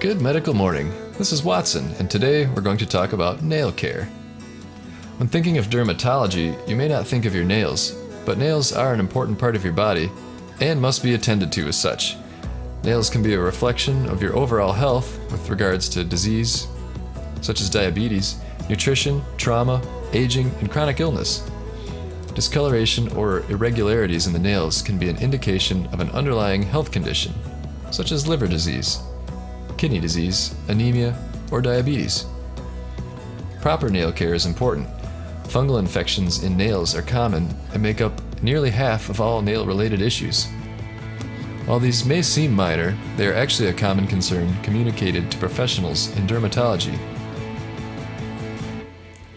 Good medical morning. This is Watson, and today we're going to talk about nail care. When thinking of dermatology, you may not think of your nails, but nails are an important part of your body and must be attended to as such. Nails can be a reflection of your overall health with regards to disease, such as diabetes, nutrition, trauma, aging, and chronic illness. Discoloration or irregularities in the nails can be an indication of an underlying health condition, such as liver disease, kidney disease, anemia, or diabetes. Proper nail care is important. Fungal infections in nails are common and make up nearly half of all nail-related issues. While these may seem minor, they are actually a common concern communicated to professionals in dermatology.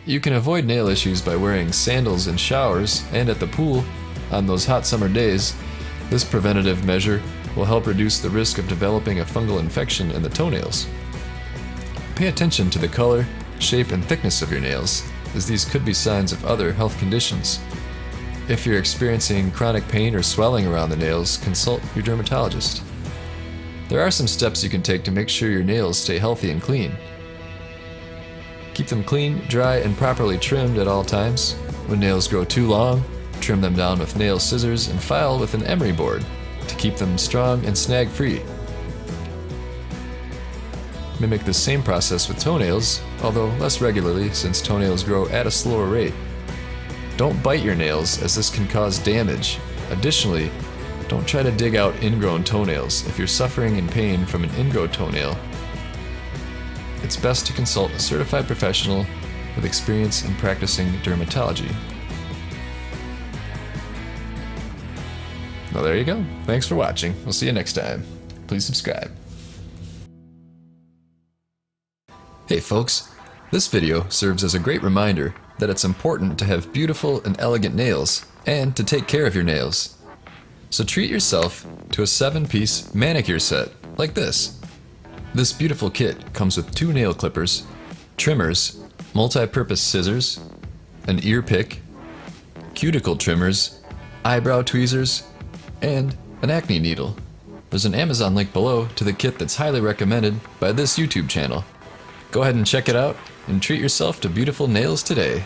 You can avoid nail issues by wearing sandals in showers and at the pool on those hot summer days. This preventative measure will help reduce the risk of developing a fungal infection in the toenails. Pay attention to the color, shape, and thickness of your nails, as these could be signs of other health conditions. If you're experiencing chronic pain or swelling around the nails, consult your dermatologist. There are some steps you can take to make sure your nails stay healthy and clean. Keep them clean, dry, and properly trimmed at all times. When nails grow too long, trim them down with nail scissors and file with an emery board to keep them strong and snag-free. Mimic the same process with toenails, although less regularly since toenails grow at a slower rate. Don't bite your nails, as this can cause damage. Additionally, don't try to dig out ingrown toenails. If you're suffering in pain from an ingrown toenail, it's best to consult a certified professional with experience in practicing dermatology. Well, there you go. Thanks for watching. We'll see you next time. Please subscribe. Hey folks, this video serves as a great reminder that it's important to have beautiful and elegant nails and to take care of your nails. So treat yourself to a 7-piece manicure set like this. This beautiful kit comes with 2 nail clippers, trimmers, multi-purpose scissors, an ear pick, cuticle trimmers, eyebrow tweezers, and an acne needle. There's an Amazon link below to the kit that's highly recommended by this YouTube channel. Go ahead and check it out and treat yourself to beautiful nails today.